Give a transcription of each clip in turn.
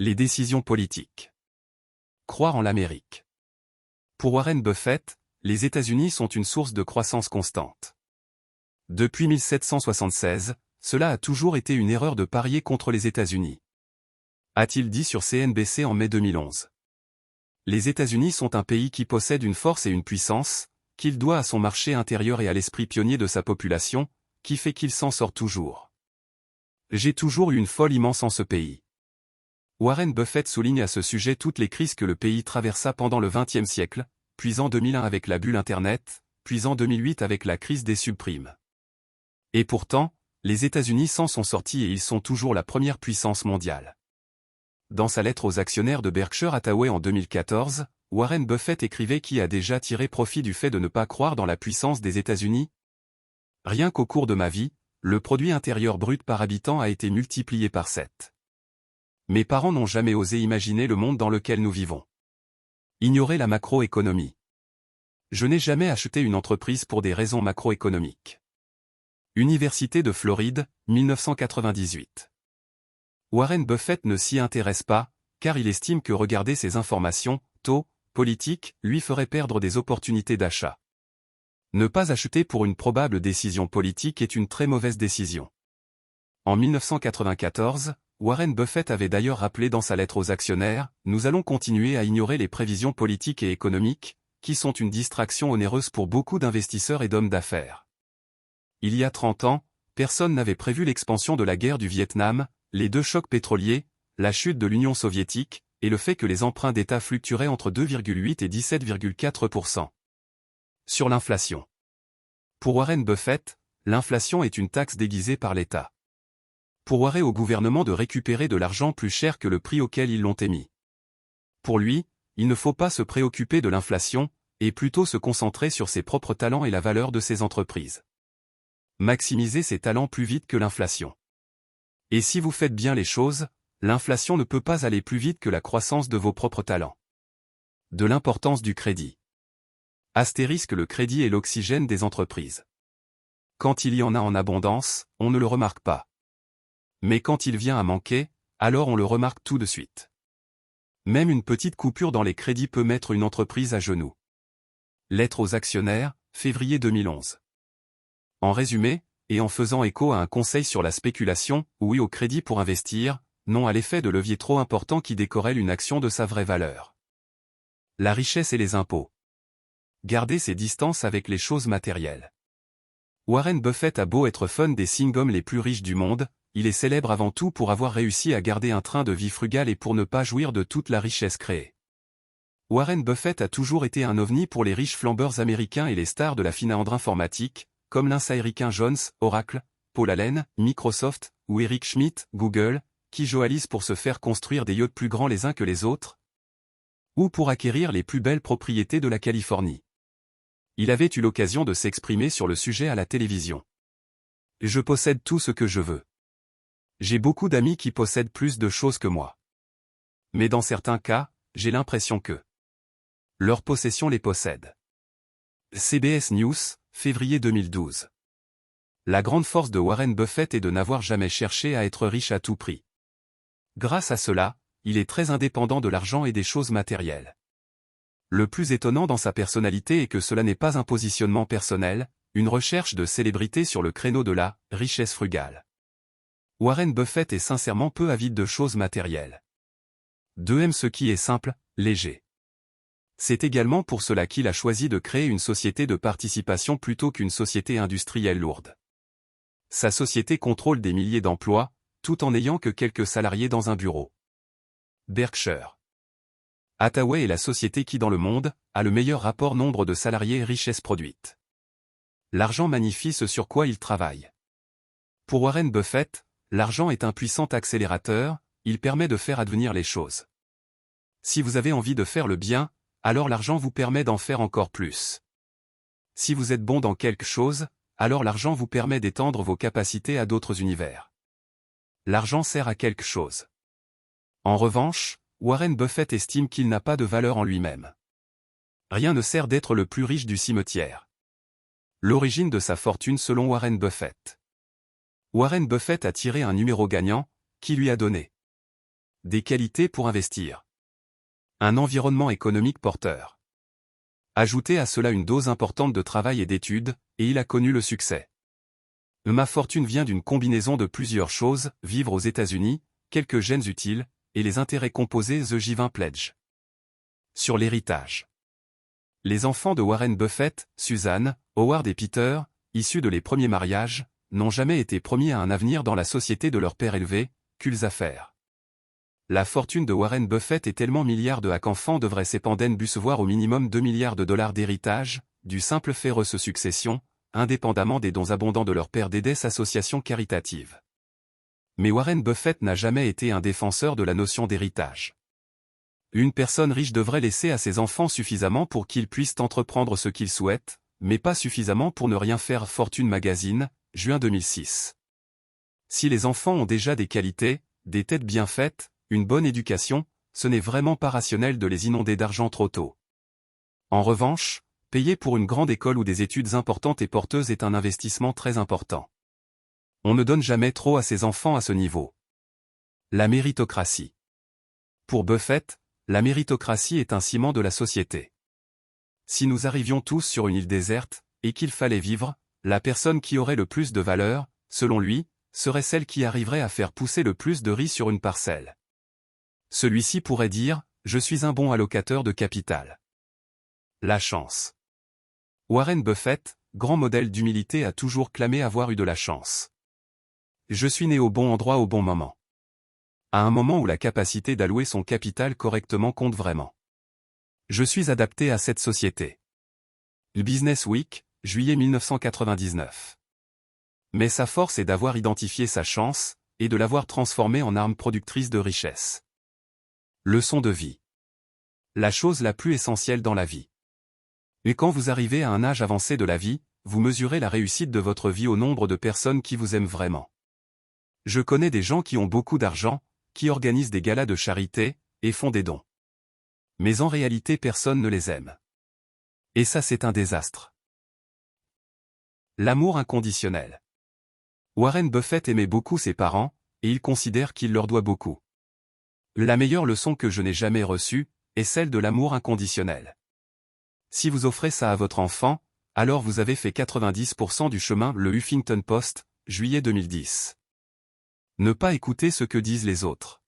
Les décisions politiques. Croire en l'Amérique. Pour Warren Buffett, les États-Unis sont une source de croissance constante. Depuis 1776, cela a toujours été une erreur de parier contre les États-Unis, a-t-il dit sur CNBC en mai 2011. Les États-Unis sont un pays qui possède une force et une puissance, qu'il doit à son marché intérieur et à l'esprit pionnier de sa population, qui fait qu'il s'en sort toujours. J'ai toujours eu une folle immense en ce pays. Warren Buffett souligne à ce sujet toutes les crises que le pays traversa pendant le XXe siècle, puis en 2001 avec la bulle Internet, puis en 2008 avec la crise des subprimes. Et pourtant, les États-Unis s'en sont sortis et ils sont toujours la première puissance mondiale. Dans sa lettre aux actionnaires de Berkshire Hathaway en 2014, Warren Buffett écrivait qui a déjà tiré profit du fait de ne pas croire dans la puissance des États-Unis. Rien qu'au cours de ma vie, le produit intérieur brut par habitant a été multiplié par 7. Mes parents n'ont jamais osé imaginer le monde dans lequel nous vivons. Ignorer la macroéconomie. Je n'ai jamais acheté une entreprise pour des raisons macroéconomiques. Université de Floride, 1998. Warren Buffett ne s'y intéresse pas, car il estime que regarder ces informations, taux, politiques, lui ferait perdre des opportunités d'achat. Ne pas acheter pour une probable décision politique est une très mauvaise décision. En 1994, Warren Buffett avait d'ailleurs rappelé dans sa lettre aux actionnaires, « Nous allons continuer à ignorer les prévisions politiques et économiques, qui sont une distraction onéreuse pour beaucoup d'investisseurs et d'hommes d'affaires. » Il y a 30 ans, personne n'avait prévu l'expansion de la guerre du Vietnam, les deux chocs pétroliers, la chute de l'Union soviétique, et le fait que les emprunts d'État fluctueraient entre 2,8 et 17,4%. Sur l'inflation. Pour Warren Buffett, l'inflation est une taxe déguisée par l'État. Pourvoirait au gouvernement de récupérer de l'argent plus cher que le prix auquel ils l'ont émis. Pour lui, il ne faut pas se préoccuper de l'inflation, et plutôt se concentrer sur ses propres talents et la valeur de ses entreprises. Maximiser ses talents plus vite que l'inflation. Et si vous faites bien les choses, l'inflation ne peut pas aller plus vite que la croissance de vos propres talents. De l'importance du crédit. Astérisque le crédit est l'oxygène des entreprises. Quand il y en a en abondance, on ne le remarque pas. Mais quand il vient à manquer, alors on le remarque tout de suite. Même une petite coupure dans les crédits peut mettre une entreprise à genoux. Lettre aux actionnaires, février 2011. En résumé, et en faisant écho à un conseil sur la spéculation, oui au crédit pour investir, non à l'effet de levier trop important qui décorrèle une action de sa vraie valeur. La richesse et les impôts. Garder ses distances avec les choses matérielles. Warren Buffett a beau être fun des singles les plus riches du monde, il est célèbre avant tout pour avoir réussi à garder un train de vie frugal et pour ne pas jouir de toute la richesse créée. Warren Buffett a toujours été un ovni pour les riches flambeurs américains et les stars de la finance informatique, comme l'insa-américain Jones, Oracle, Paul Allen, Microsoft, ou Eric Schmidt, Google, qui joalisent pour se faire construire des yachts plus grands les uns que les autres, ou pour acquérir les plus belles propriétés de la Californie. Il avait eu l'occasion de s'exprimer sur le sujet à la télévision. Je possède tout ce que je veux. J'ai beaucoup d'amis qui possèdent plus de choses que moi. Mais dans certains cas, j'ai l'impression que leur possession les possède. CBS News, février 2012. La grande force de Warren Buffett est de n'avoir jamais cherché à être riche à tout prix. Grâce à cela, il est très indépendant de l'argent et des choses matérielles. Le plus étonnant dans sa personnalité est que cela n'est pas un positionnement personnel, une recherche de célébrité sur le créneau de la richesse frugale. Warren Buffett est sincèrement peu avide de choses matérielles. 2 aime ce qui est simple, léger. C'est également pour cela qu'il a choisi de créer une société de participation plutôt qu'une société industrielle lourde. Sa société contrôle des milliers d'emplois, tout en n'ayant que quelques salariés dans un bureau. Berkshire Hathaway est la société qui dans le monde, a le meilleur rapport nombre de salariés et richesse produite. L'argent magnifie ce sur quoi il travaille. Pour Warren Buffett, l'argent est un puissant accélérateur, il permet de faire advenir les choses. Si vous avez envie de faire le bien, alors l'argent vous permet d'en faire encore plus. Si vous êtes bon dans quelque chose, alors l'argent vous permet d'étendre vos capacités à d'autres univers. L'argent sert à quelque chose. En revanche, Warren Buffett estime qu'il n'a pas de valeur en lui-même. Rien ne sert d'être le plus riche du cimetière. L'origine de sa fortune selon Warren Buffett. Warren Buffett a tiré un numéro gagnant, qui lui a donné des qualités pour investir. Un environnement économique porteur. Ajoutez à cela une dose importante de travail et d'études, et il a connu le succès. Ma fortune vient d'une combinaison de plusieurs choses, vivre aux États-Unis, quelques gènes utiles, et les intérêts composés The J20 Pledge. Sur l'héritage. Les enfants de Warren Buffett, Suzanne, Howard et Peter, issus de les premiers mariages, n'ont jamais été promis à un avenir dans la société de leur père élevé, cultes affaires. La fortune de Warren Buffett est tellement milliards de qu'enfants devraient s'épandenne recevoir au minimum 2 milliards de dollars d'héritage, du simple fait reçu succession, indépendamment des dons abondants de leur père d'aides associations caritatives. Mais Warren Buffett n'a jamais été un défenseur de la notion d'héritage. Une personne riche devrait laisser à ses enfants suffisamment pour qu'ils puissent entreprendre ce qu'ils souhaitent, mais pas suffisamment pour ne rien faire. Fortune Magazine, juin 2006. Si les enfants ont déjà des qualités, des têtes bien faites, une bonne éducation, ce n'est vraiment pas rationnel de les inonder d'argent trop tôt. En revanche, payer pour une grande école ou des études importantes et porteuses est un investissement très important. On ne donne jamais trop à ses enfants à ce niveau. La méritocratie. Pour Buffett, la méritocratie est un ciment de la société. Si nous arrivions tous sur une île déserte, et qu'il fallait vivre, la personne qui aurait le plus de valeur, selon lui, serait celle qui arriverait à faire pousser le plus de riz sur une parcelle. Celui-ci pourrait dire, je suis un bon allocateur de capital. La chance. Warren Buffett, grand modèle d'humilité, a toujours clamé avoir eu de la chance. Je suis né au bon endroit au bon moment. À un moment où la capacité d'allouer son capital correctement compte vraiment. Je suis adapté à cette société. Le Business Week, juillet 1999. Mais sa force est d'avoir identifié sa chance, et de l'avoir transformée en arme productrice de richesse. Leçon de vie. La chose la plus essentielle dans la vie. Et quand vous arrivez à un âge avancé de la vie, vous mesurez la réussite de votre vie au nombre de personnes qui vous aiment vraiment. Je connais des gens qui ont beaucoup d'argent, qui organisent des galas de charité, et font des dons. Mais en réalité personne ne les aime. Et ça c'est un désastre. L'amour inconditionnel. Warren Buffett aimait beaucoup ses parents, et il considère qu'il leur doit beaucoup. La meilleure leçon que je n'ai jamais reçue, est celle de l'amour inconditionnel. Si vous offrez ça à votre enfant, alors vous avez fait 90% du chemin. Le Huffington Post, juillet 2010. Ne pas écouter ce que disent les autres.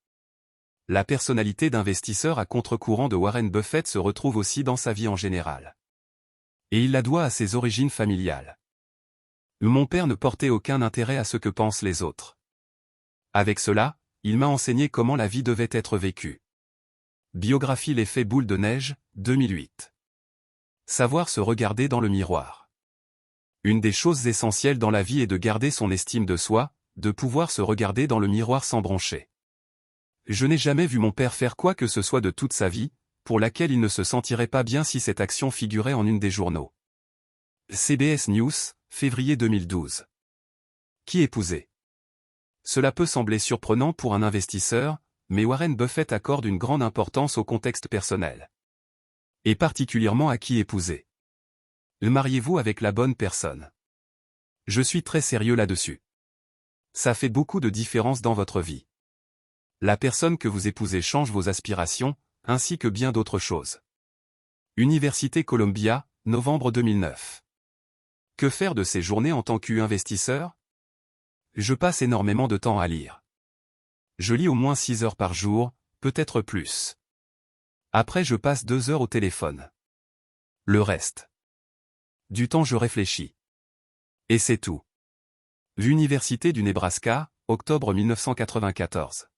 La personnalité d'investisseur à contre-courant de Warren Buffett se retrouve aussi dans sa vie en général. Et il la doit à ses origines familiales. Mon père ne portait aucun intérêt à ce que pensent les autres. Avec cela, il m'a enseigné comment la vie devait être vécue. Biographie L'effet boule de neige, 2008. Savoir se regarder dans le miroir. Une des choses essentielles dans la vie est de garder son estime de soi, de pouvoir se regarder dans le miroir sans broncher. Je n'ai jamais vu mon père faire quoi que ce soit de toute sa vie, pour laquelle il ne se sentirait pas bien si cette action figurait en une des journaux. CBS News, février 2012. Qui épouser? Cela peut sembler surprenant pour un investisseur, mais Warren Buffett accorde une grande importance au contexte personnel. Et particulièrement à qui épouser. Mariez-vous avec la bonne personne. Je suis très sérieux là-dessus. Ça fait beaucoup de différence dans votre vie. La personne que vous épousez change vos aspirations, ainsi que bien d'autres choses. Université Columbia, novembre 2009. Que faire de ces journées en tant qu'investisseur? Je passe énormément de temps à lire. Je lis au moins 6 heures par jour, peut-être plus. Après je passe 2 heures au téléphone. Le reste du temps je réfléchis. Et c'est tout. L'Université du Nebraska, octobre 1994.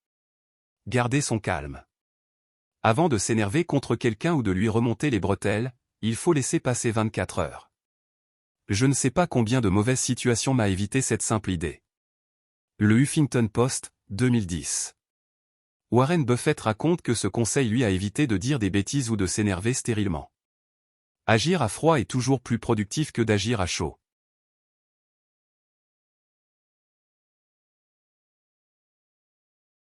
Garder son calme. Avant de s'énerver contre quelqu'un ou de lui remonter les bretelles, il faut laisser passer 24 heures. Je ne sais pas combien de mauvaises situations m'a évité cette simple idée. Le Huffington Post, 2010. Warren Buffett raconte que ce conseil lui a évité de dire des bêtises ou de s'énerver stérilement. Agir à froid est toujours plus productif que d'agir à chaud.